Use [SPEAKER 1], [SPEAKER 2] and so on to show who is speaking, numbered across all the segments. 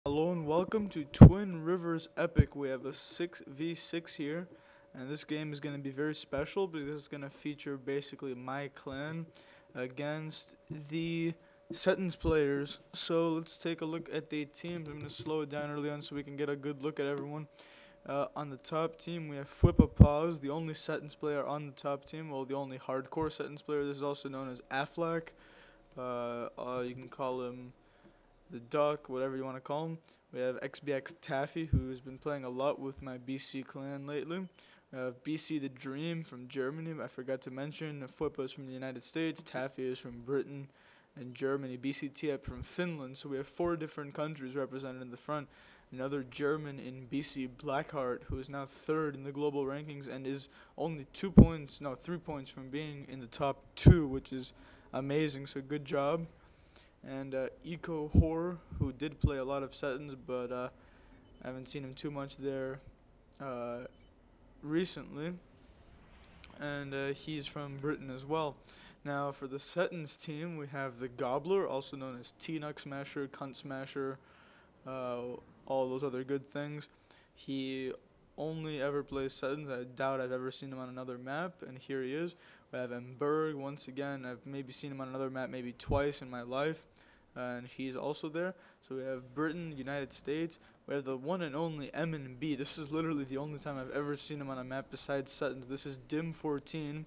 [SPEAKER 1] Hello and welcome to Twin Rivers Epic. We have a 6v6 here, and this game is going to be very special because it's going to feature basically my clan against the Seton's players. So let's take a look at the teams. I'm going to slow it down early on so we can get a good look at everyone. On the top team, we have Pause, the only Seton's player on the top team. Well, the only hardcore Seton's player. This is also known as Aflac. You can call him the Duck, whatever you want to call him. We have XBX Taffy, who has been playing a lot with my BC clan lately. We have BC the Dream from Germany. I forgot to mention, Fwippa is from the United States, Taffy is from Britain and Germany, BC Tiep from Finland. So we have 4 different countries represented in the front. Another German in BC, Blackheart, who is now 3rd in the global rankings and is only 3 points from being in the top 2, which is amazing. So good job. And Eco Horror, who did play a lot of Setons, but I haven't seen him too much there recently. And he's from Britain as well. Now for the Setons team, we have the Gobbler, also known as T-Nuck Smasher, Cunt Smasher, all those other good things. He only ever plays Setons. I doubt I've ever seen him on another map, and here he is. We have Mberg once again. I've maybe seen him on another map maybe twice in my life, and he's also there. So we have Britain, United States. We have the one and only M&B. This is literally the only time I've ever seen him on a map besides Setons. This is Dim14,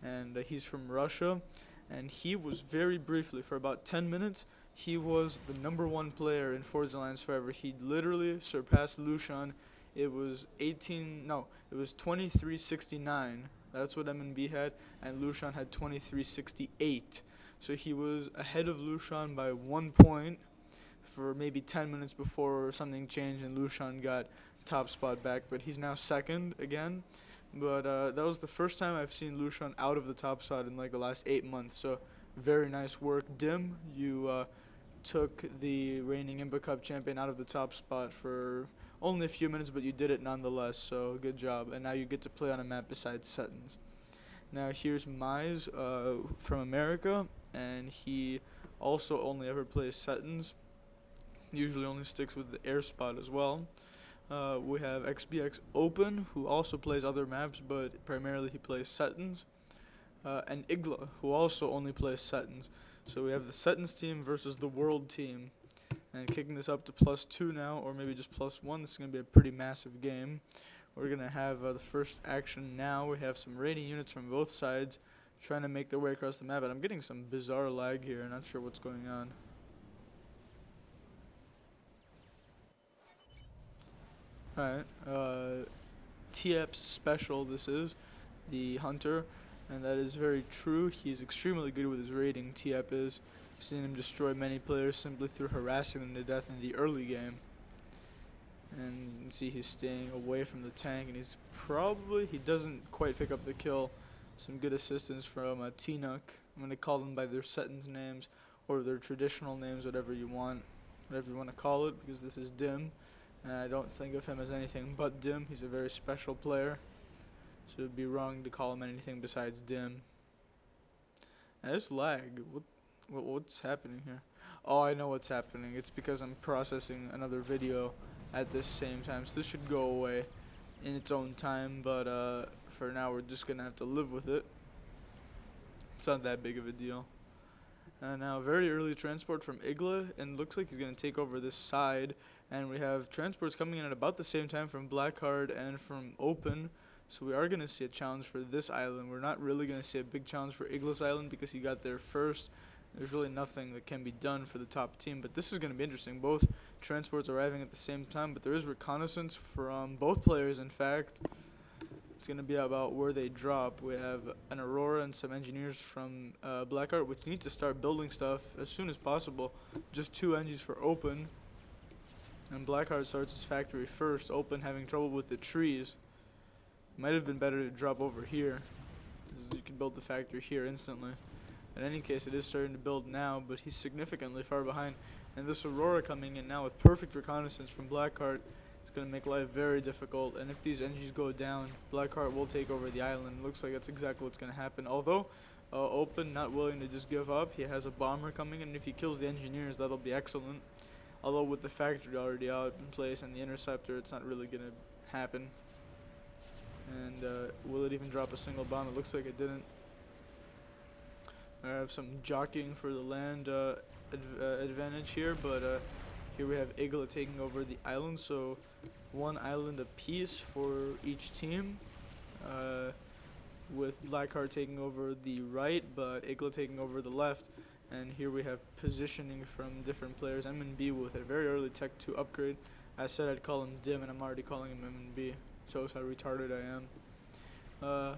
[SPEAKER 1] and he's from Russia. And he was very briefly, for about 10 minutes, he was the #1 player in Forza Alliance Forever. He literally surpassed Lucian. It was 2369. That's what M&B had, and Lucian had 2368. So he was ahead of Lucian by 1 point for maybe 10 minutes before something changed and Lucian got top spot back, but he's now 2nd again. But that was the first time I've seen Lucian out of the top spot in like the last 8 months, so very nice work. Dim, you took the reigning Impa Cup champion out of the top spot for only a few minutes, but you did it nonetheless, so good job. And now you get to play on a map besides Setons. Now here's Mize from America, and he also only ever plays Setons. Usually only sticks with the air spot as well. We have XBX Open, who also plays other maps, but primarily he plays Setons. And Igla, who also only plays Setons. So we have the Setons team versus the World team. And kicking this up to +2 now, or maybe just +1. This is going to be a pretty massive game. We're going to have the first action now. We have some raiding units from both sides trying to make their way across the map. And I'm getting some bizarre lag here. Not sure what's going on. Alright. Tiep's special, this is. The Hunter. And that is very true. He's extremely good with his raiding, Tiep is. I've seen him destroy many players simply through harassing them to death in the early game. And you can see he's staying away from the tank, and he doesn't quite pick up the kill. Some good assistance from T-Nuck. I'm going to call them by their Setons names, or their traditional names, whatever you want to call it, because this is Dim. And I don't think of him as anything but Dim. He's a very special player. So it would be wrong to call him anything besides Dim. And this lag, what's happening here? Oh, I know what's happening. It's because I'm processing another video at this same time. So this should go away in its own time, but for now we're just going to have to live with it. It's not that big of a deal. Now very early transport from Igla, and looks like he's going to take over this side. And we have transports coming in at about the same time from Blackheart and from Open. So we are going to see a challenge for this island. We're not really going to see a big challenge for Igla's island because he got there first. There's really nothing that can be done for the top team, but this is going to be interesting. Both transports arriving at the same time, but there is reconnaissance from both players, in fact. It's going to be about where they drop. We have an Aurora and some engineers from Blackheart, which need to start building stuff as soon as possible. Just 2 engines for Open. And Blackheart starts his factory first, Open having trouble with the trees. Might have been better to drop over here, because you can build the factory here instantly. In any case, it is starting to build now, but he's significantly far behind. And this Aurora coming in now with perfect reconnaissance from Blackheart is going to make life very difficult. And if these engines go down, Blackheart will take over the island. Looks like that's exactly what's going to happen. Although Open not willing to just give up, he has a bomber coming in, and if he kills the engineers, that'll be excellent. Although with the factory already out in place and the interceptor, it's not really going to happen. And will it even drop a single bomb? It looks like it didn't. I have some jockeying for the land advantage here, but here we have Igla taking over the island, so one island apiece for each team, with Blackheart taking over the right, but Igla taking over the left. And here we have positioning from different players. M&B with a very early Tech 2 upgrade. I said I'd call him Dim, and I'm already calling him M&B. Shows how retarded I am.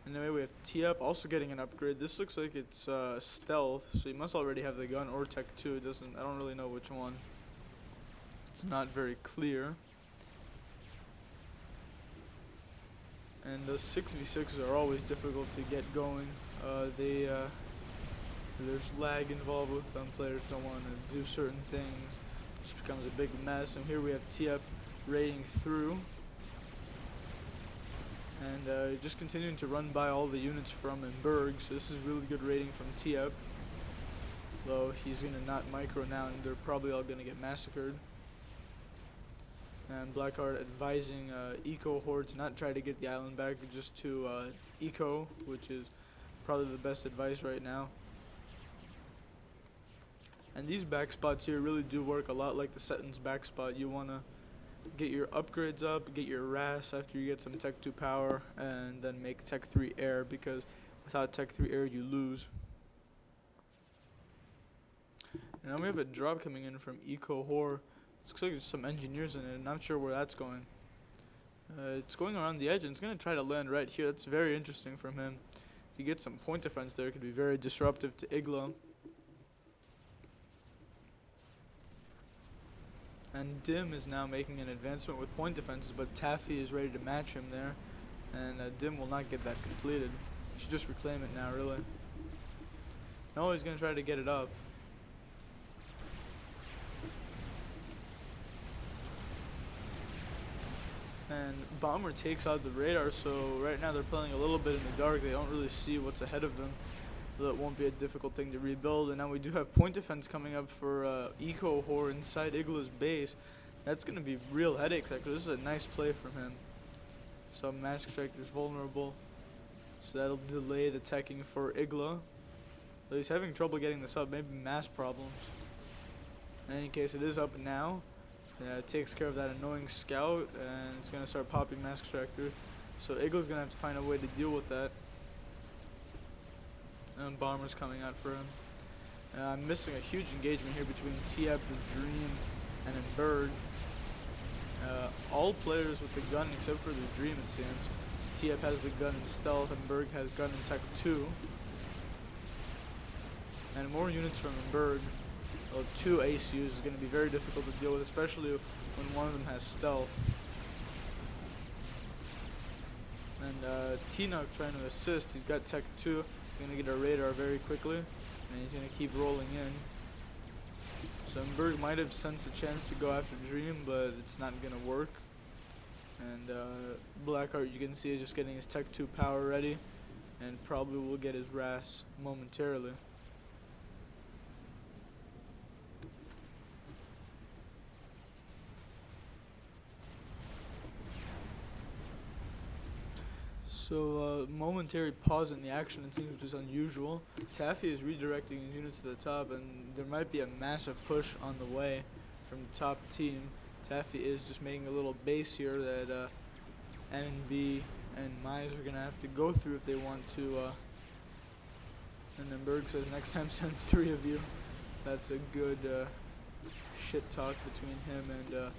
[SPEAKER 1] Anyway, we have T-Up also getting an upgrade. This looks like it's stealth, so he must already have the gun or Tech 2. It doesn't. I don't really know which one. It's not very clear. And the 6v6s are always difficult to get going. There's lag involved with them. Players don't want to do certain things. It just becomes a big mess. And here we have T-Up raiding through. And just continuing to run by all the units from Berg. So this is really good raiding from T-Up. Though he's going to not micro now, and they're probably all going to get massacred. And Blackheart advising Eco Horde to not try to get the island back, but just to Eco, which is probably the best advice right now. And these back spots here really do work a lot like the Seton's back spot. You want to get your upgrades up, get your RAS after you get some Tech 2 power, and then make Tech 3 air, because without Tech 3 air you lose. And now we have a drop coming in from Eco Horde. Looks like there's some engineers in it, and I'm not sure where that's going. It's going around the edge, and it's going to try to land right here. That's very interesting from him. If you get some point defense there, it could be very disruptive to Igla. And Dim is now making an advancement with point defenses, but Taffy is ready to match him there. And Dim will not get that completed. He should just reclaim it now, really. No, he's going to try to get it up. And Bomber takes out the radar, so right now they're playing a little bit in the dark. They don't really see what's ahead of them. That won't be a difficult thing to rebuild. And now we do have point defense coming up for Eco Horde inside Igla's base. That's going to be real headaches, actually. This is a nice play from him. So Mask Striker's vulnerable, so that'll delay the teching for Igla. Though he's having trouble getting this up, maybe mass problems. In any case, it is up now. It takes care of that annoying scout, and it's going to start popping Mask Striker. So Igla's going to have to find a way to deal with that. And Bomber's coming out for him. I'm missing a huge engagement here between T-Up, the Dream, and Berg. All players with the gun except for the Dream, it seems. So T-Up has the gun in stealth, and Berg has gun in Tech 2. And more units from Berg. Well, 2 ACUs is going to be very difficult to deal with, especially when one of them has stealth. And T-Nuck trying to assist. He's got Tech 2. He's going to get a radar very quickly, and he's going to keep rolling in. So Berg might have sensed a chance to go after Dream, but it's not going to work. And Blackheart, you can see, is just getting his Tech 2 power ready, and probably will get his RAS momentarily. So momentary pause in the action, it seems, which is unusual. Taffy is redirecting his units to the top, and there might be a massive push on the way from the top team. Taffy is just making a little base here that N&B and Mize are going to have to go through if they want to. And then Berg says, next time send 3 of you. That's a good shit talk between him and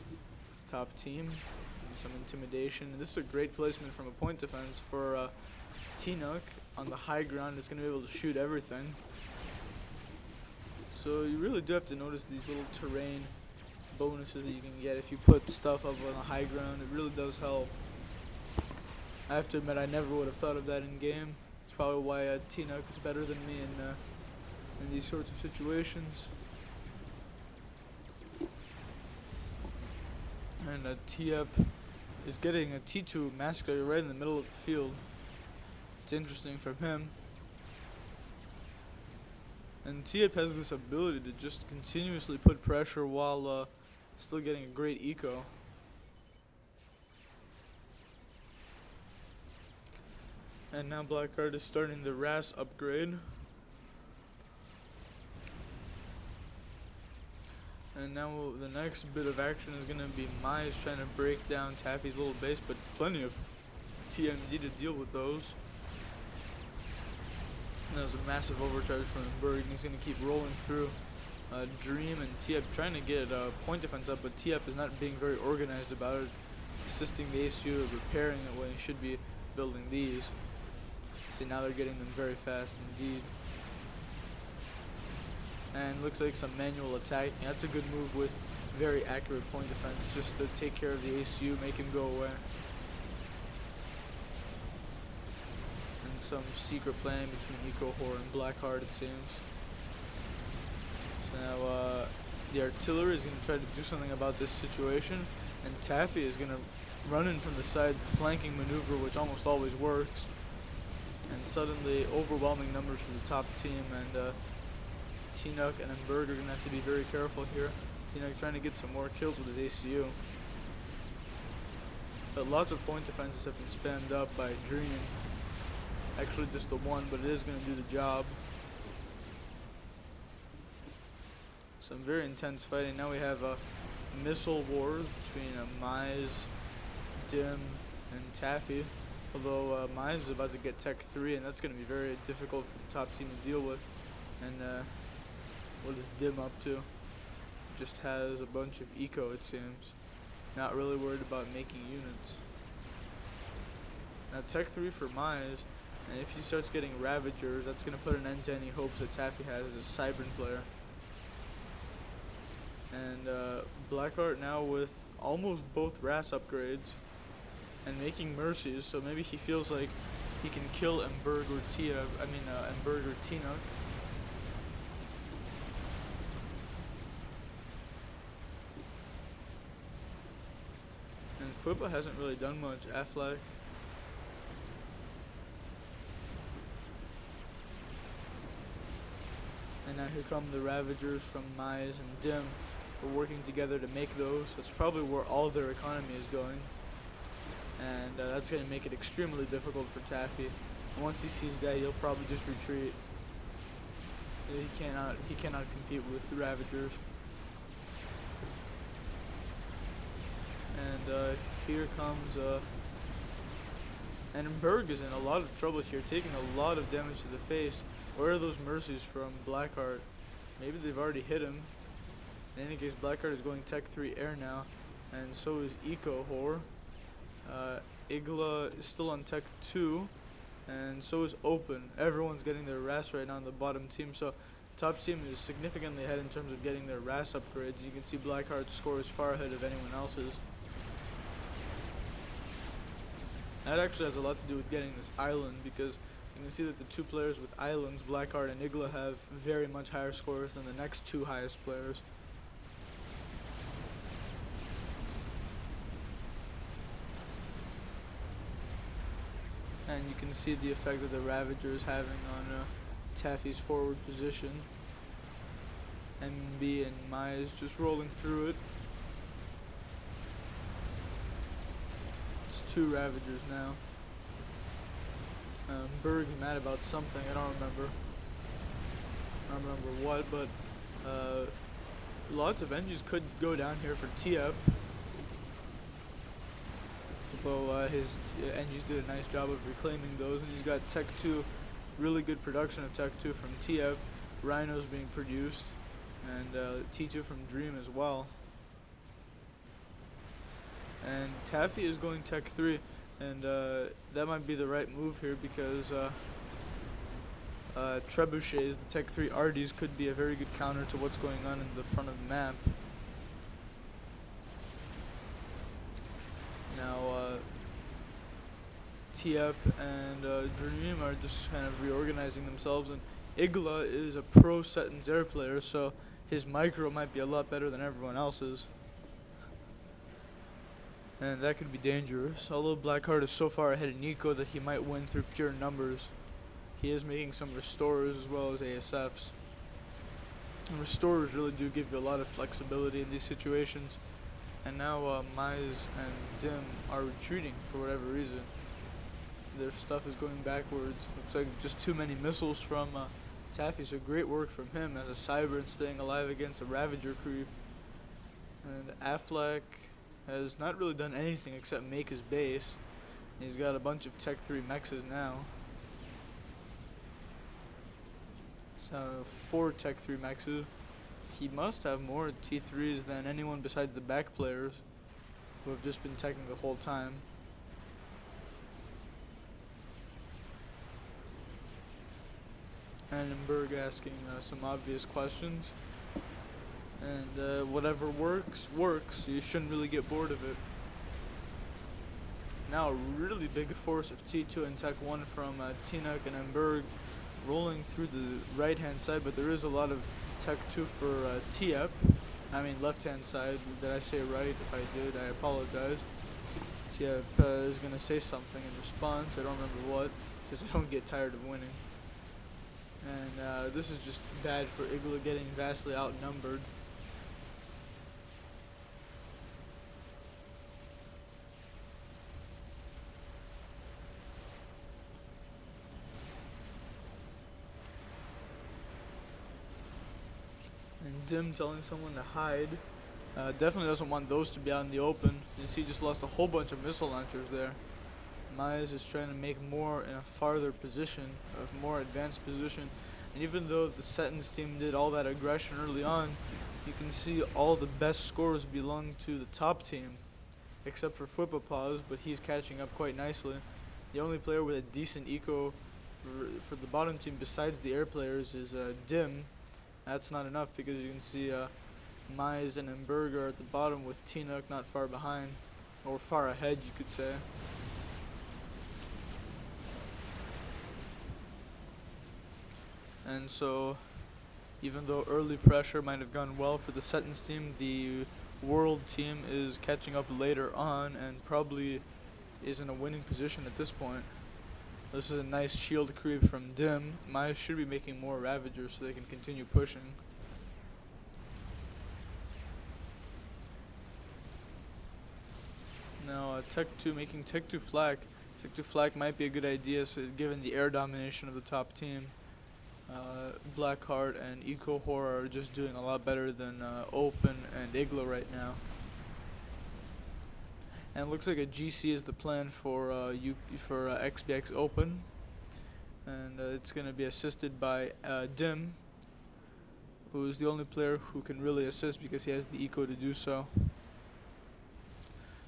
[SPEAKER 1] top team. Some intimidation. This is a great placement from a point defense for T-Nuck on the high ground. Is going to be able to shoot everything. So you really do have to notice these little terrain bonuses that you can get if you put stuff up on the high ground. It really does help. I have to admit, I never would have thought of that in game. It's probably why T-Nuck is better than me in these sorts of situations. And T-Up is getting a T2 massacre right in the middle of the field. It's interesting from him. And Tiep has this ability to just continuously put pressure while still getting a great eco. And now Blackheart is starting the RAS upgrade. And now the next bit of action is going to be Mize trying to break down Taffy's little base, but plenty of TMD to deal with those. And that was a massive overcharge from Berg, and he's going to keep rolling through. Dream and Tiep trying to get point defense up, but Tiep is not being very organized about it, assisting the ACU of repairing it when he should be building these. See, now they're getting them very fast indeed. And looks like some manual attacking. That's a good move with very accurate point defense, just to take care of the ACU, make him go away. And some secret plan between Ecohor and Blackheart, it seems. So now the artillery is going to try to do something about this situation, and Taffy is going to run in from the side, flanking maneuver, which almost always works. And suddenly, overwhelming numbers for the top team, and T-Nuck and Berg are going to have to be very careful here. T-Nuck trying to get some more kills with his ACU. But lots of point defenses have been spammed up by Dream. Actually just the one, but it is going to do the job. Some very intense fighting. Now we have a missile war between Mize, Dim, and Taffy. Although Mize is about to get Tech 3, and that's going to be very difficult for the top team to deal with. And what is Dim up to? Just has a bunch of eco, it seems. Not really worried about making units. Now Tech 3 for Mize, and if he starts getting Ravagers, that's going to put an end to any hopes that Taffy has as a Cybern player. And Blackheart now with almost both RAS upgrades and making Mercies, so maybe he feels like he can kill Emberg or Emberg or T-Nuck. And Fupa hasn't really done much. Affleck. And now here come the Ravagers from Mize and Dim. We're working together to make those. That's probably where all their economy is going. And that's going to make it extremely difficult for Taffy. And once he sees that, he'll probably just retreat. He cannot compete with the Ravagers. And here comes and Berg is in a lot of trouble here, taking a lot of damage to the face. Where are those Mercies from Blackheart? Maybe they've already hit him. In any case, Blackheart is going Tech 3 air now, and so is Ecohor. Igla is still on Tech 2, and so is Open. Everyone's getting their RAS right now on the bottom team, so top team is significantly ahead in terms of getting their RAS upgrades. You can see Blackheart's score is far ahead of anyone else's. That actually has a lot to do with getting this island, because you can see that the two players with islands, Blackheart and Igla, have very much higher scores than the next two highest players. And you can see the effect that the Ravager is having on Taffy's forward position. MB and Mize just rolling through it. It's two Ravagers now. Berg is mad about something, I don't remember what, but lots of NGs could go down here for Tiep. Although his NGs did a nice job of reclaiming those, and he's got Tech 2, really good production of Tech 2 from Tiep. Rhinos being produced, and T2 from Dream as well. And Taffy is going Tech 3, and that might be the right move here, because Trebuchets, the Tech 3 RDs, could be a very good counter to what's going on in the front of the map. Now Tiep and Dream are just kind of reorganizing themselves, and Igla is a pro Seton's air player, so his micro might be a lot better than everyone else's. And that could be dangerous, although Blackheart is so far ahead in eco that he might win through pure numbers. He is making some restorers as well as ASFs. And restorers really do give you a lot of flexibility in these situations. And now Mize and Dim are retreating for whatever reason. Their stuff is going backwards. Looks like just too many missiles from Taffy, so great work from him as a Cyber and staying alive against a Ravager creep. And Affleck has not really done anything except make his base. He's got a bunch of Tech 3 mexes now. So 4 Tech 3 mexes. He must have more T3s than anyone besides the back players, who have just been teching the whole time. Annenberg asking some obvious questions. And whatever works, works. You shouldn't really get bored of it. Now a really big force of T2 and Tech 1 from Tinuk and Emberg rolling through the right hand side, but there is a lot of Tech 2 for Tiep. I mean left hand side. Did I say right? If I did, I apologize. Tiep is going to say something in response. I don't remember what. Says I don't get tired of winning. And this is just bad for Igla getting vastly outnumbered. And Dim telling someone to hide. Definitely doesn't want those to be out in the open. You see, just lost a whole bunch of missile launchers there. Mize is trying to make more in a farther position, a more advanced position. And even though the Seton's team did all that aggression early on, you can see all the best scores belong to the top team, except for Flippapause, but he's catching up quite nicely. The only player with a decent eco for the bottom team besides the air players is Dim. That's not enough because you can see Mize and Emberg are at the bottom with Tinuk not far behind, or far ahead you could say. And so, even though early pressure might have gone well for the Seton's team, the world team is catching up later on and probably is in a winning position at this point. This is a nice shield creep from Dim. Mize should be making more Ravagers so they can continue pushing. Now Tech 2 making Tech 2 flak. Tech 2 flak might be a good idea given the air domination of the top team. Blackheart and Eco Horror are just doing a lot better than Open and Igla right now. And it looks like a GC is the plan for XBX Open, and it's going to be assisted by Dim, who is the only player who can really assist because he has the eco to do so.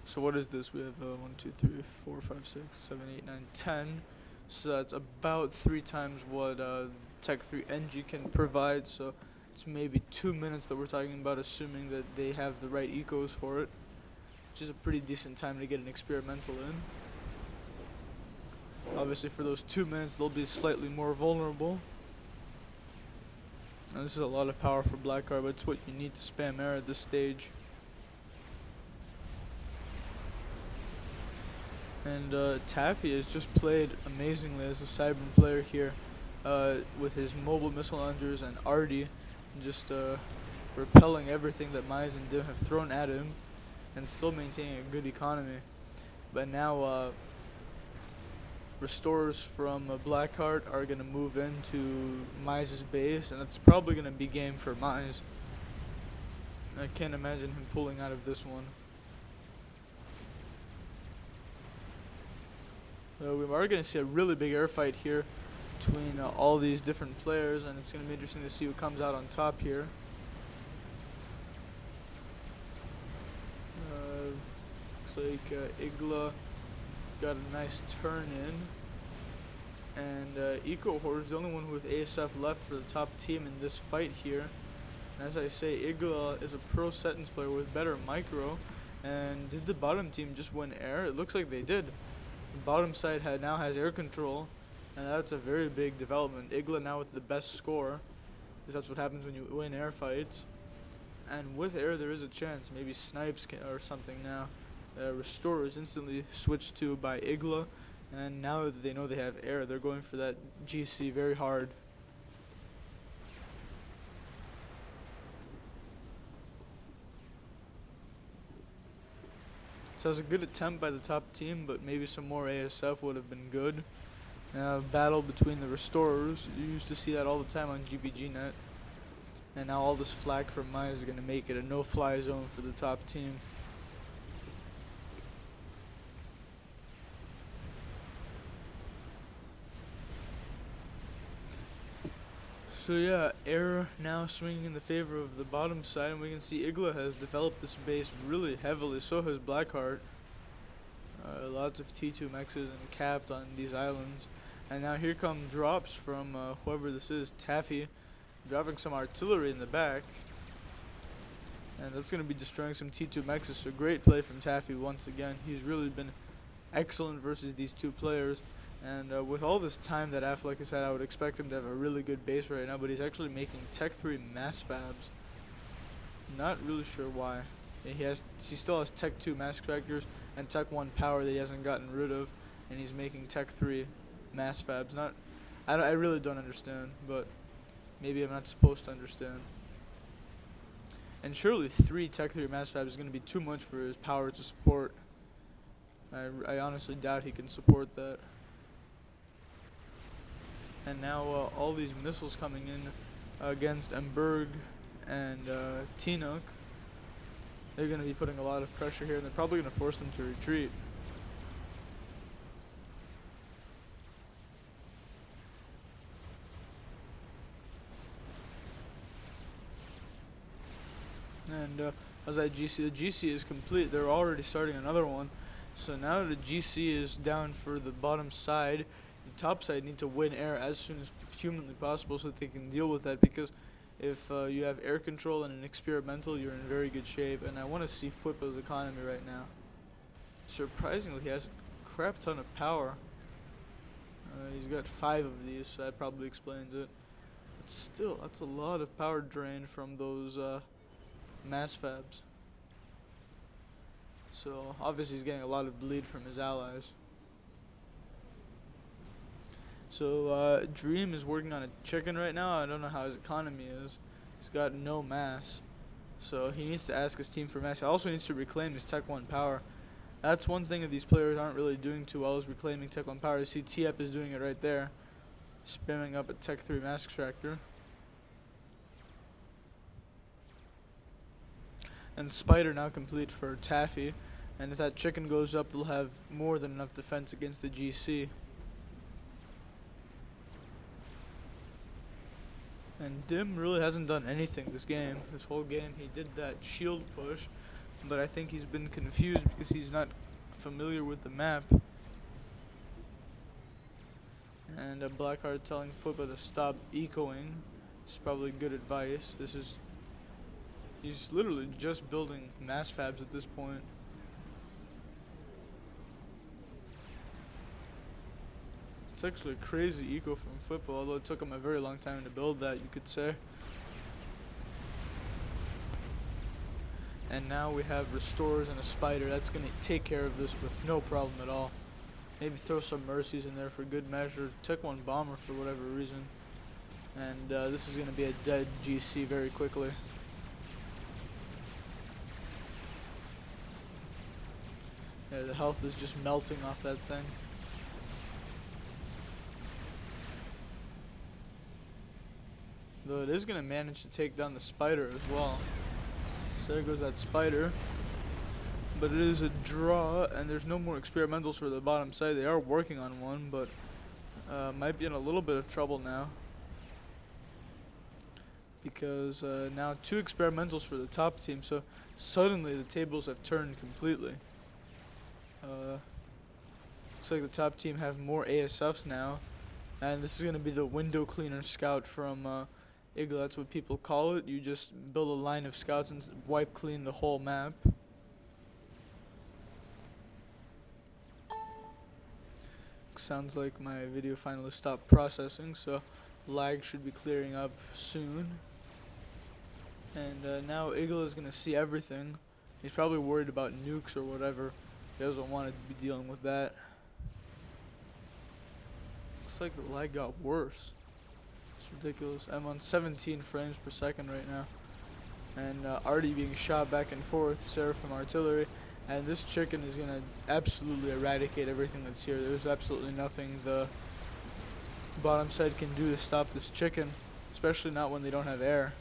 [SPEAKER 1] So what is this? We have 1, 2, 3, 4, 5, 6, 7, 8, 9, 10. So that's about 3 times what Tech 3 NG can provide. So it's maybe 2 minutes that we're talking about, assuming that they have the right ecos for it, which is a pretty decent time to get an experimental in. Obviously for those 2 minutes they'll be slightly more vulnerable. And this is a lot of power for Blackheart, but it's what you need to spam air at this stage. And Taffy has just played amazingly as a Cybern player here, with his mobile missile launchers and Artie, just repelling everything that Mize and Dim have thrown at him, and still maintaining a good economy. But now Restorers from Blackheart are going to move into Mize's base, and it's probably going to be game for Mize. I can't imagine him pulling out of this one. We are going to see a really big air fight here between all these different players, and it's going to be interesting to see who comes out on top here. Looks like Igla got a nice turn in, and Eco Horror is the only one with ASF left for the top team in this fight here. And as I say, Igla is a pro Setons player with better micro, and did the bottom team just win air? It looks like they did. The bottom side now has air control, and that's a very big development. Igla now with the best score, because that's what happens when you win air fights. And with air there is a chance, maybe Snipes or something now. Restorers instantly switched to by Igla, and now that they know they have air, they're going for that GC very hard. So it was a good attempt by the top team, but maybe some more ASF would have been good. Battle between the restorers. You used to see that all the time on GBGnet. And now all this flak from Maya is going to make it a no-fly zone for the top team. So yeah, air now swinging in the favor of the bottom side, and we can see Igla has developed this base really heavily. So has Blackheart. Lots of T2 mexes and capped on these islands. And now here come drops from whoever this is, Taffy, dropping some artillery in the back. And that's going to be destroying some T2 mexes. So great play from Taffy once again. He's really been excellent versus these two players. And with all this time that Affleck has had, I would expect him to have a really good base right now. But he's actually making Tech 3 mass fabs. Not really sure why. He still has Tech 2 mass extractors and Tech 1 power that he hasn't gotten rid of. And he's making Tech 3 mass fabs. I really don't understand, but maybe I'm not supposed to understand. And surely 3 Tech 3 mass fabs is going to be too much for his power to support. I honestly doubt he can support that. And now all these missiles coming in against Emberg and Tinook. They're going to be putting a lot of pressure here, and they're probably going to force them to retreat. And as I GC, the GC is complete. They're already starting another one. So now the GC is down for the bottom side. The top side need to win air as soon as humanly possible so that they can deal with that, because if you have air control and an experimental, you're in very good shape. And I want to see Fwippa's economy right now. Surprisingly, he has a crap ton of power. He's got 5 of these, so that probably explains it. But still, that's a lot of power drain from those mass fabs. So obviously he's getting a lot of bleed from his allies. So Dream is working on a chicken right now. I don't know how his economy is. He's got no mass. So he needs to ask his team for mass. He also needs to reclaim his Tech 1 power. That's one thing that these players aren't really doing too well, is reclaiming Tech 1 power. You see TF is doing it right there. Spamming up a Tech 3 mass extractor. And Spider now complete for Taffy. And if that chicken goes up, they'll have more than enough defense against the GC. And Dim really hasn't done anything this game. This whole game he did that shield push, but I think he's been confused because he's not familiar with the map. And Blackheart telling Fwippa to stop ecoing. It's probably good advice. He's literally just building mass fabs at this point. It's actually a crazy eco from Fwippa, although it took him a very long time to build that, you could say. And now we have Restores and a Spider. That's going to take care of this with no problem at all. Maybe throw some Mercies in there for good measure. Took 1 Bomber for whatever reason. And this is going to be a dead GC very quickly. Yeah, the health is just melting off that thing. Though it is going to manage to take down the Spider as well. So there goes that Spider. But it is a draw, and there's no more experimentals for the bottom side. They are working on one, but might be in a little bit of trouble now. Because now 2 experimentals for the top team, so suddenly the tables have turned completely. Looks like the top team have more ASFs now. And this is going to be the window cleaner scout from Igla, that's what people call it. You just build a line of scouts and wipe clean the whole map. Sounds like my video finally stopped processing, so lag should be clearing up soon. And now Igla is going to see everything. He's probably worried about nukes or whatever. He doesn't want to be dealing with that. Looks like the lag got worse. It's ridiculous. I'm on 17 frames per second right now. And Artie being shot back and forth, Seraphim artillery. And this chicken is gonna absolutely eradicate everything that's here. There's absolutely nothing the bottom side can do to stop this chicken, especially not when they don't have air.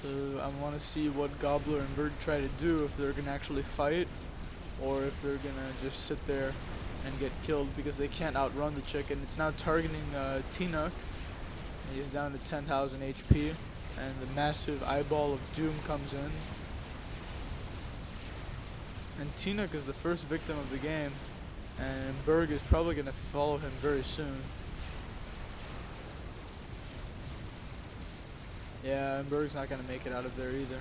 [SPEAKER 1] So I want to see what Gobbler and Bird try to do, if they're gonna actually fight or if they're gonna just sit there and get killed, because they can't outrun the chicken. It's now targeting Teanuk. He's down to 10,000 HP, and the massive eyeball of doom comes in. And Teanuk is the first victim of the game, and Berg is probably going to follow him very soon. Yeah, and Berg's not going to make it out of there either.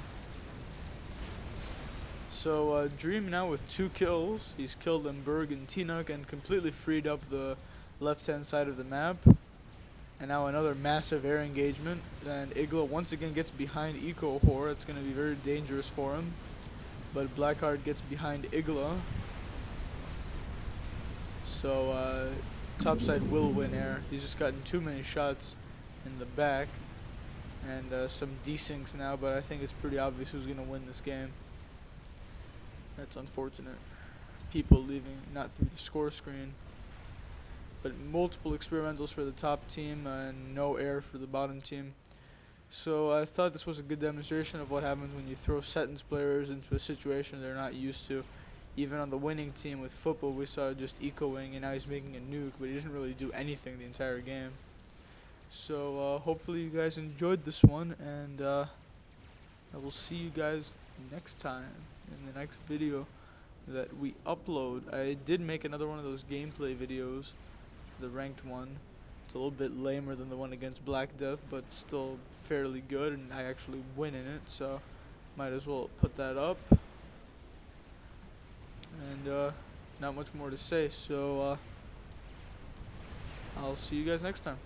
[SPEAKER 1] So Dream now with 2 kills. He's killed Berg and Teanuk and completely freed up the left-hand side of the map. And now another massive air engagement, and Igla once again gets behind Eco Hor. It's going to be very dangerous for him. But Blackheart gets behind Igla. So topside will win air. He's just gotten too many shots in the back. And some desyncs now, but I think it's pretty obvious who's going to win this game. That's unfortunate. People leaving, not through the score screen. But multiple experimentals for the top team and no air for the bottom team. So I thought this was a good demonstration of what happens when you throw Seton's players into a situation they're not used to. Even on the winning team with football, we saw just ecoing, and now he's making a nuke, but he didn't really do anything the entire game. So hopefully you guys enjoyed this one, and I will see you guys next time in the next video that we upload. I did make another one of those gameplay videos, the ranked one. It's a little bit lamer than the one against Black Death, but still fairly good, and I actually win in it, so might as well put that up. And not much more to say, so I'll see you guys next time.